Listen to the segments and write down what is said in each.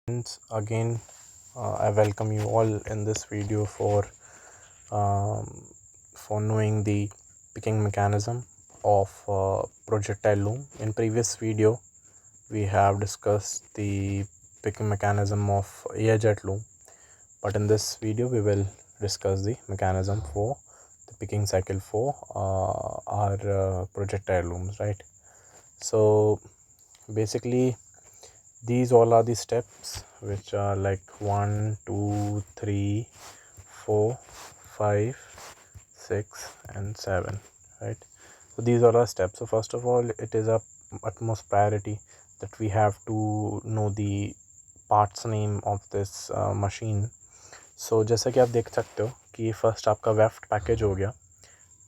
Friends, again I welcome you all in this video for knowing the picking mechanism of projectile loom. In previous video we have discussed the picking mechanism of air jet loom, but in this video we will discuss the mechanism for the picking cycle for our projectile looms, right? So basically these all are the steps which are like 1 2 3 4 5 6 and 7, right? So these are our steps. So first of all, it is a utmost priority that we have to know the parts name of this machine. So जैसा कि आप देख सकते हो कि first आपका weft package हो गया,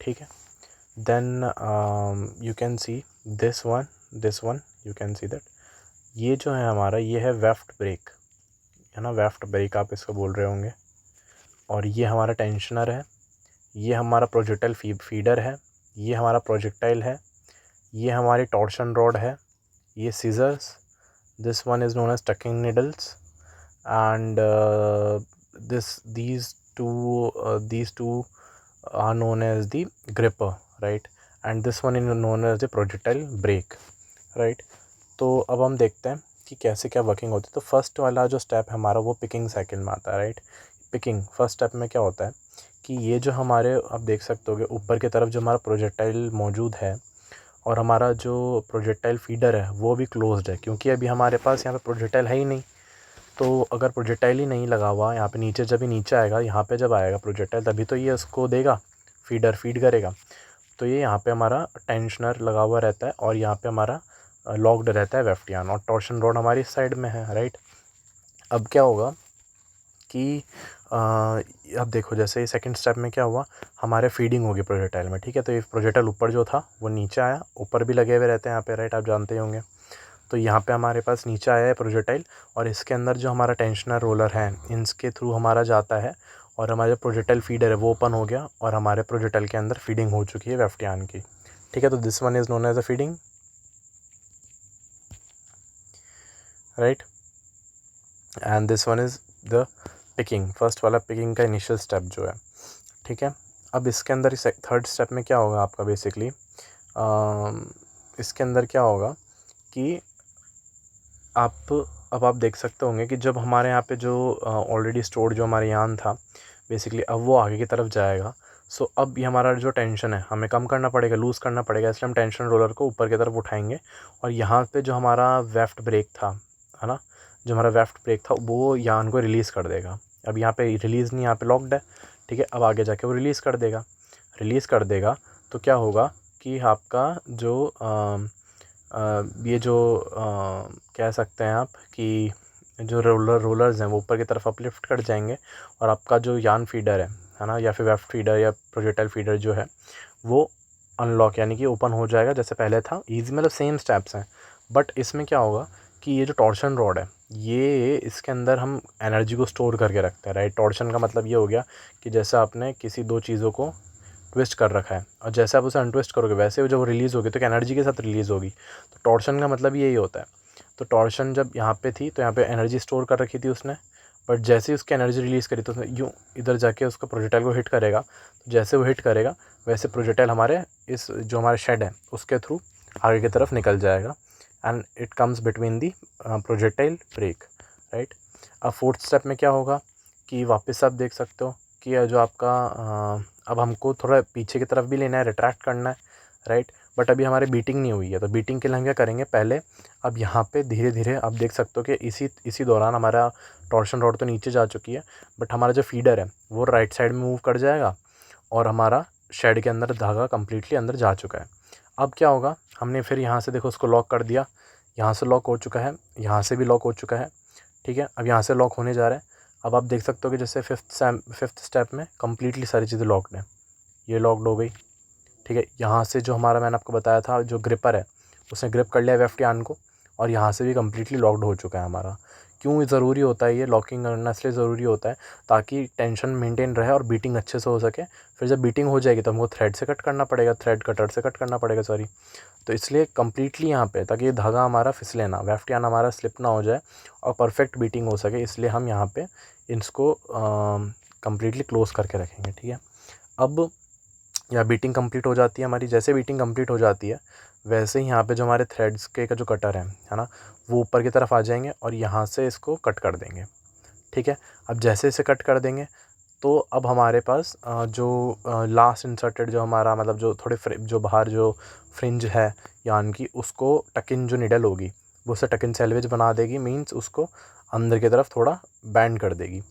ठीक है. Then you can see this one you can see that ये जो है हमारा, ये है वेफ्ट ब्रेक, है ना, वेफ्ट ब्रेक आप इसको बोल रहे होंगे. और ये हमारा टेंशनर है, ये हमारा प्रोजेक्टाइल फीडर है, ये हमारा प्रोजेक्टाइल है, ये हमारी टॉर्शन रॉड है, ये scissors, this one is known as tucking needles, and these two are known as the gripper, right? And this one is known as the projectile brake, right? तो अब हम देखते हैं कि कैसे क्या वर्किंग होती है. तो फर्स्ट वाला जो स्टेप है हमारा वो पिकिंग साइकिल में आता है, राइट? पिकिंग फर्स्ट स्टेप में क्या होता है कि ये जो हमारे, आप देख सकते हो ऊपर की तरफ जो हमारा प्रोजेक्टाइल मौजूद है और हमारा जो प्रोजेक्टाइल फीडर है वो भी क्लोज्ड है, क्योंकि अभी हमारे पास यहाँ पे प्रोजेक्टाइल है ही नहीं. तो अगर प्रोजेक्टाइल ही नहीं लगा हुआ यहाँ पे नीचे, जब ही नीचे आएगा यहाँ पे जब आएगा प्रोजेक्टाइल तभी तो ये उसको देगा, फीड करेगा. तो ये यहाँ पे हमारा टेंशनर लगा हुआ रहता है और यहाँ पे हमारा लॉक्ड रहता है वेफ्ट यार्न, और टॉर्शन रॉड हमारी इस साइड में है, राइट? अब क्या होगा कि अब देखो, जैसे सेकंड स्टेप में क्या हुआ, हमारे फीडिंग होगी प्रोजेक्टाइल में, ठीक है? तो ये प्रोजेक्टाइल ऊपर जो था वो नीचे आया, ऊपर भी लगे हुए रहते हैं यहाँ पे, राइट? आप जानते ही होंगे. तो यहाँ पे हमारे पास नीचे आया है प्रोजेक्टाइल, और इसके अंदर जो हमारा टेंशनर रोलर है इनके थ्रू हमारा जाता है, और हमारा जो प्रोजेक्टाइल फीडर है वो ओपन हो गया और हमारे प्रोजेक्टाइल के अंदर फीडिंग हो चुकी है वेफ्ट यार्न की, ठीक है? तो this one is known as a feeding, right? And this one is the picking, first वाला पिकिंग का इनिशियल स्टेप जो है, ठीक है? अब इसके अंदर थर्ड स्टेप में क्या होगा आपका, बेसिकली इसके अंदर क्या होगा कि अब आप देख सकते होंगे कि जब हमारे यहाँ पे जो ऑलरेडी स्टोर्ड जो हमारे यार्न था, बेसिकली अब वो आगे की तरफ जाएगा. सो अब ये हमारा जो टेंशन है हमें कम करना पड़ेगा, लूज़ करना पड़ेगा, इसलिए हम टेंशन रोलर को ऊपर की तरफ उठाएंगे. और यहाँ पे जो हमारा वेफ्ट ब्रेक था, है ना, जो हमारा वेफ्ट ब्रेक था वो यार्न को रिलीज़ कर देगा. अब यहाँ पे रिलीज़ नहीं, यहाँ पे लॉक्ड है, ठीक है? अब आगे जाके वो रिलीज़ कर देगा. तो क्या होगा कि आपका जो ये जो कह सकते हैं आप कि जो रोलर्स हैं वो ऊपर की तरफ अपलिफ्ट कर जाएंगे, और आपका जो यार्न फीडर है ना, या फिर वेफ्ट फीडर या प्रोजेक्टाइल फीडर जो है वो अनलॉक यानी कि ओपन हो जाएगा जैसे पहले था. ईजी, मतलब सेम स्टेप्स हैं, बट इसमें क्या होगा कि ये जो टॉर्शन रॉड है ये, इसके अंदर हम एनर्जी को स्टोर करके रखते हैं, राइट? टॉर्शन का मतलब ये हो गया कि जैसे आपने किसी दो चीज़ों को ट्विस्ट कर रखा है, और जैसे आप उसे अनट्विस्ट करोगे वैसे जब वो रिलीज़ होगी तो एनर्जी के साथ रिलीज़ होगी. तो टॉर्शन का मतलब यही होता है. तो टॉर्शन जब यहाँ पे थी तो यहाँ पे एनर्जी स्टोर कर रखी थी उसने, बट जैसे ही उसकी एनर्जी रिलीज़ करी तो उसने यूँ इधर जाके उसको प्रोजेक्टाइल को हिट करेगा. तो जैसे वो हिट करेगा वैसे प्रोजेक्टाइल हमारे इस जो हमारे शेड है उसके थ्रू आगे की तरफ निकल जाएगा, and it comes between the projectile break, right? अब फोर्थ स्टेप में क्या होगा कि वापस आप देख सकते हो कि यह जो आपका अब हमको थोड़ा पीछे की तरफ भी लेना है, रिट्रैक्ट करना है, राइट? बट अभी हमारी बीटिंग नहीं हुई है, तो बीटिंग के लिए हम क्या करेंगे पहले, अब यहाँ पे धीरे धीरे आप देख सकते हो कि इसी दौरान हमारा टॉर्शन रॉड तो नीचे जा चुकी है, बट हमारा जो फीडर है वो राइट साइड में मूव कर जाएगा, और हमारा शेड के अंदर धागा कम्प्लीटली अंदर जा चुका है. अब क्या होगा, हमने फिर यहाँ से देखो उसको लॉक कर दिया, यहाँ से लॉक हो चुका है, यहाँ से भी लॉक हो चुका है, ठीक है? अब यहाँ से लॉक होने जा रहा है. अब आप देख सकते हो कि जैसे फिफ्थ स्टेप में कम्प्लीटली सारी चीज़ें लॉक्ड हैं, ये लॉक्ड हो गई, ठीक है? यहाँ से जो हमारा, मैंने आपको बताया था, जो ग्रिपर है उसने ग्रिप कर लिया वेफ्ट यार्न को, और यहाँ से भी कम्प्लीटली लॉक्ड हो चुका है हमारा. क्यों ज़रूरी होता है ये लॉकिंग करना, इसलिए ज़रूरी होता है ताकि टेंशन मेंटेन रहे और बीटिंग अच्छे से हो सके। फिर जब बीटिंग हो जाएगी तो हमको थ्रेड से कट करना पड़ेगा, थ्रेड कटर से कट करना पड़ेगा, सॉरी। तो इसलिए कम्प्लीटली यहाँ पे, ताकि ये धागा हमारा फिसले ना, वेफ्ट यान हमारा स्लिप ना हो जाए और परफेक्ट बीटिंग हो सके, इसलिए हम यहाँ पे इसको कम्प्लीटली क्लोज़ करके रखेंगे, ठीक है। अब यहाँ बीटिंग कंप्लीट हो जाती है हमारी। जैसे बीटिंग कंप्लीट हो जाती है वैसे ही यहाँ पे जो हमारे थ्रेड्स के का जो कटर है ना, वो ऊपर की तरफ आ जाएंगे और यहाँ से इसको कट कर देंगे, ठीक है। अब जैसे इसे कट कर देंगे तो अब हमारे पास जो लास्ट इंसर्टेड जो हमारा मतलब जो थोड़े जो बाहर जो फ्रिंज है यान की, उसको टकिन जो निडल होगी वो उसे टकिन सेल्वेज बना देगी, मीन्स उसको अंदर की तरफ थोड़ा बैंड कर देगी।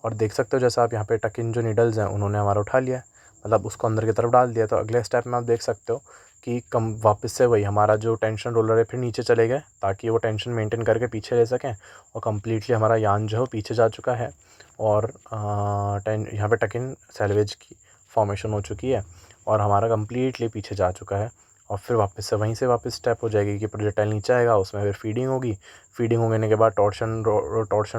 और देख सकते हो जैसा आप यहाँ पे टकिन जो निडल्स हैं उन्होंने हमारा उठा लिया है, मतलब उसको अंदर की तरफ डाल दिया। तो अगले स्टेप में आप देख सकते हो कि कम वापस से वही हमारा जो टेंशन रोलर है फिर नीचे चले गए ताकि वो टेंशन मेंटेन करके पीछे ले सकें, और कम्प्लीटली हमारा यान जो है पीछे जा चुका है और यहाँ पे टकिन सेल्वेज की फॉर्मेशन हो चुकी है और हमारा कम्प्लीटली पीछे जा चुका है। और फिर वापस से वहीं से वापस स्टेप हो जाएगी कि प्रोजेक्टाइल नीचे आएगा, उसमें फिर फीडिंग होगी, फीडिंग होने के बाद टॉर्शन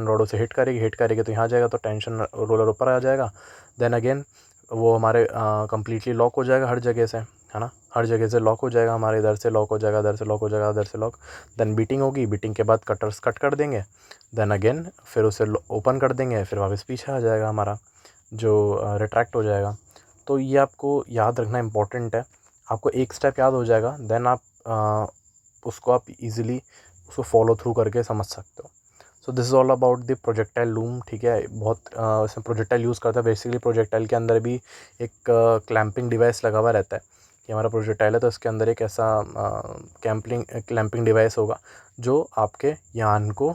रॉडों से हिट करेगी तो यहाँ जाएगा तो टेंशन रोलर ऊपर आ जाएगा। देन अगेन वो हमारे कम्प्लीटली लॉक हो जाएगा हर जगह से, है ना, हर जगह से लॉक हो जाएगा हमारे, इधर से लॉक हो जाएगा, इधर से लॉक हो जाएगा, इधर से लॉक। देन बीटिंग होगी, बीटिंग के बाद कटर्स कट कर देंगे, देन अगेन फिर उसे ओपन कर देंगे, फिर वापस पीछे आ जाएगा हमारा जो रिट्रैक्ट हो जाएगा। तो ये आपको याद रखना इम्पॉर्टेंट है। आपको एक स्टेप याद हो जाएगा, देन आप उसको आप इजीली उसको फॉलो थ्रू करके समझ सकते हो। So this is all about the projectile loom, ठीक है। बहुत इसमें प्रोजेक्टाइल यूज़ करता है। बेसिकली प्रोजेक्टाइल के अंदर भी एक क्लैंपिंग डिवाइस लगा हुआ रहता है कि हमारा प्रोजेक्टाइल है तो इसके अंदर एक ऐसा क्लैंपिंग डिवाइस होगा जो आपके यान को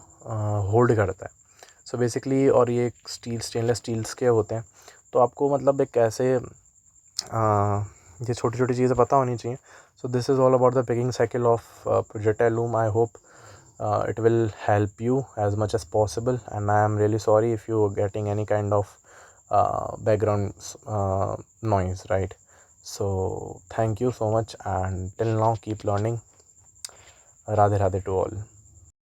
होल्ड करता है। सो बेसिकली, और ये स्टेनलेस स्टील्स के होते हैं, तो आपको मतलब एक ऐसे ये छोटी छोटी चीज़ें पता होनी चाहिए। So this is all about the picking cycle of projectile loom. I hope it will help you as much as possible, and I am really sorry if you are getting any kind of background noise, right? So thank you so much, and till now keep learning. Radhe Radhe to all.